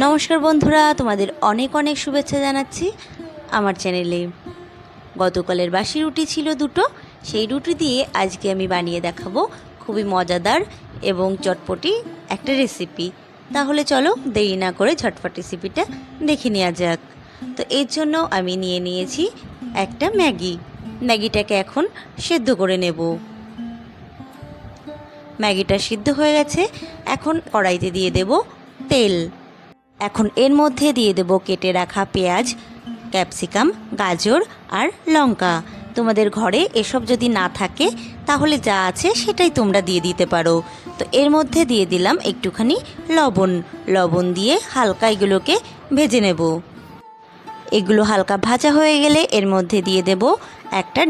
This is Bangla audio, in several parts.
নমস্কার বন্ধুরা, তোমাদের অনেক অনেক শুভেচ্ছা জানাচ্ছি আমার চ্যানেলে। গতকালের বাসি রুটি ছিল দুটো, সেই রুটি দিয়ে আজকে আমি বানিয়ে দেখাবো খুবই মজাদার এবং চটপটি একটা রেসিপি। তাহলে চলো দেরি না করে ঝটপট রেসিপিটা দেখে নেওয়া যাক। তো এর জন্য আমি নিয়ে নিয়েছি একটা ম্যাগিটাকে এখন সেদ্ধ করে নেব। ম্যাগিটা সিদ্ধ হয়ে গেছে, এখন কড়াইতে দিয়ে দেব তেল। এখন এর মধ্যে দিয়ে দেব কেটে রাখা পেঁয়াজ, ক্যাপসিকাম, গাজর আর লঙ্কা। তোমাদের ঘরে এসব যদি না থাকে তাহলে যা আছে সেটাই তোমরা দিয়ে দিতে পারো। তো এর মধ্যে দিয়ে দিলাম একটুখানি লবণ দিয়ে হালকা এগুলোকে ভেজে নেব। এগুলো হালকা ভাজা হয়ে গেলে এর মধ্যে দিয়ে দেব একটা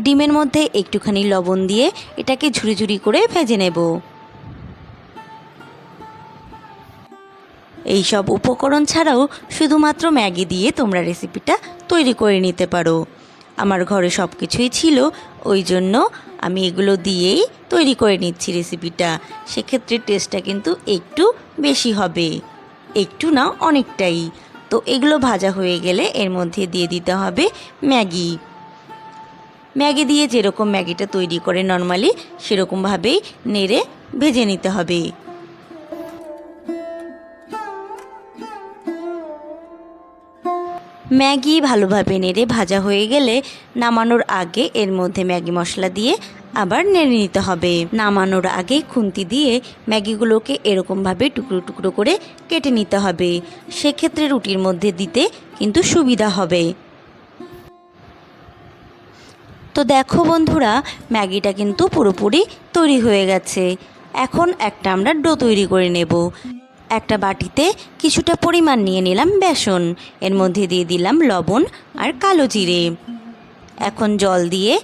ডিমের মধ্যে একটুখানি লবণ দিয়ে এটাকে ঝুরি ঝুরি করে ভেজে নেব। এই সব উপকরণ ছাড়াও শুধুমাত্র ম্যাগি দিয়ে তোমরা রেসিপিটা তৈরি করে নিতে পারো। আমার ঘরে সব কিছুই ছিল, ওই জন্য আমি এগুলো দিয়েই তৈরি করে নিচ্ছি রেসিপিটা। সেক্ষেত্রে টেস্টটা কিন্তু একটু বেশি হবে, একটু না অনেকটাই। তো এগুলো ভাজা হয়ে গেলে এর মধ্যে দিয়ে দিতে হবে ম্যাগি দিয়ে যেরকম ম্যাগিটা তৈরি করে নর্মালি সেরকমভাবেই নেড়ে ভেজে নিতে হবে। ম্যাগি ভালোভাবে নেড়ে ভাজা হয়ে গেলে নামানোর আগে এর মধ্যে ম্যাগি মশলা দিয়ে আবার নেড়ে নিতে হবে। নামানোর আগে খুন্তি দিয়ে ম্যাগিগুলোকে এরকমভাবে টুকরো টুকরো করে কেটে নিতে হবে। সেক্ষেত্রে রুটির মধ্যে দিতে কিন্তু সুবিধা হবে। তো দেখো বন্ধুরা, ম্যাগিটা কিন্তু পুরোপুরি তৈরি হয়ে গেছে। এখন একটা আমরা ডো তৈরি করে নেব। একটা বাটিতে কিছুটা পরিমাণ নিয়ে নিলাম বেসন, এর মধ্যে দিয়ে দিলাম লবণ আর কালো জিরে। এখন জল দিয়ে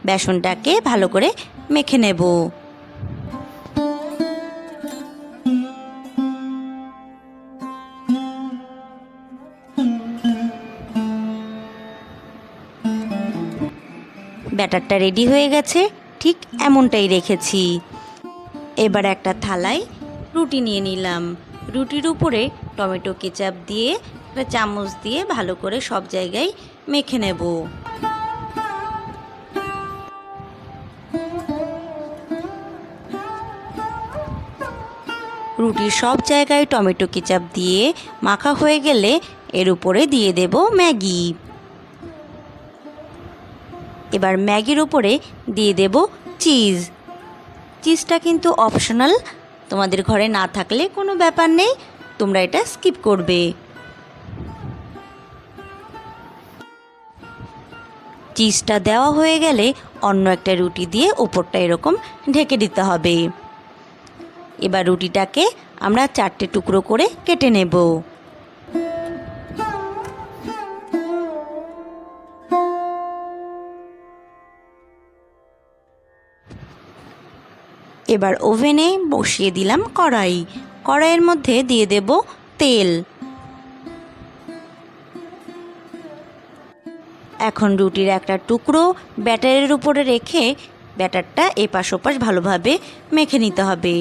বেসনটাকে ভালো করে মেখে নেব। ব্যাটারটা রেডি হয়ে গেছে, ঠিক এমনটাই রেখেছি। এবার একটা থালায় রুটি নিয়ে নিলাম। রুটির উপরে টমেটো কেচাপ দিয়ে একটা চামচ দিয়ে ভালো করে সব জায়গায় মেখে নেব। রুটির সব জায়গায় টমেটো কেচাপ দিয়ে মাখা হয়ে গেলে এর উপরে দিয়ে দেব ম্যাগি। এবার ম্যাগির উপরে দিয়ে দেব চিজটা কিন্তু অপশনাল, তোমাদের ঘরে না থাকলে কোনো ব্যাপার নেই, তোমরা এটা স্কিপ করবে। চিজটা দেওয়া হয়ে গেলে অন্য একটা রুটি দিয়ে উপরটা এরকম ঢেকে দিতে হবে। এবার রুটিটাকে আমরা 4টে টুকরো করে কেটে নেব। এবার ওভেনে বসিয়ে দিলাম কড়াইয়ের মধ্যে দিয়ে দেব তেল। এখন রুটির একটা টুকরো ব্যাটারের উপরে রেখে ব্যাটারটা এপাশ ওপাশ ভালোভাবে মেখে নিতে হবে।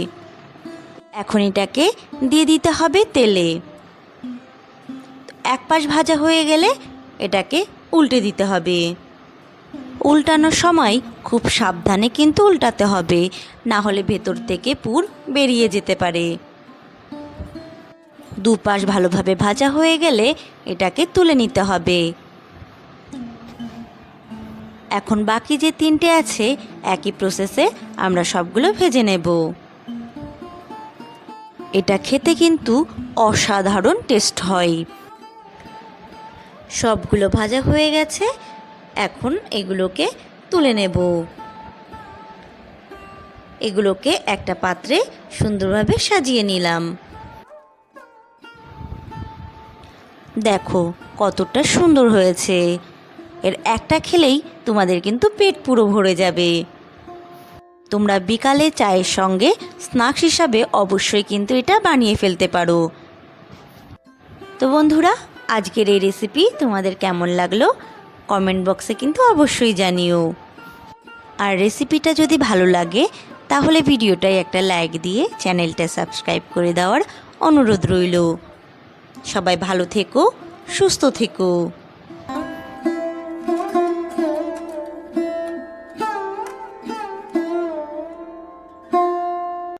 এখন এটাকে দিয়ে দিতে হবে তেলে। এক পাশ ভাজা হয়ে গেলে এটাকে উল্টে দিতে হবে। উল্টানোর সময় খুব সাবধানে কিন্তু উল্টাতে হবে, না হলে ভেতর থেকে পুর বেরিয়ে যেতে পারে। দুপাশ ভালোভাবে ভাজা হয়ে গেলে এটাকে তুলে নিতে হবে। এখন বাকি যে 3টে আছে একই প্রসেসে আমরা সবগুলো ভেজে নেব। এটা খেতে কিন্তু অসাধারণ টেস্ট হয়। সবগুলো ভাজা হয়ে গেছে, এখন এগুলোকে তুলে নেব। এগুলোকে একটা পাত্রে সুন্দরভাবে সাজিয়ে নিলাম। দেখো কতটা সুন্দর হয়েছে। এর একটা খেলেই তোমাদের কিন্তু পেট পুরো ভরে যাবে। তোমরা বিকালে চায়ের সঙ্গে স্ন্যাক্স হিসাবে অবশ্যই কিন্তু এটা বানিয়ে ফেলতে পারো। তো বন্ধুরা, আজকের এই রেসিপি তোমাদের কেমন লাগলো কমেন্ট বক্সে কিন্তু অবশ্যই জানিও। আর রেসিপিটা যদি ভালো লাগে তাহলে ভিডিওটায় একটা লাইক দিয়ে চ্যানেলটা সাবস্ক্রাইব করে দেওয়ার অনুরোধ রইল। সবাই ভালো থেকো, সুস্থ থেকো।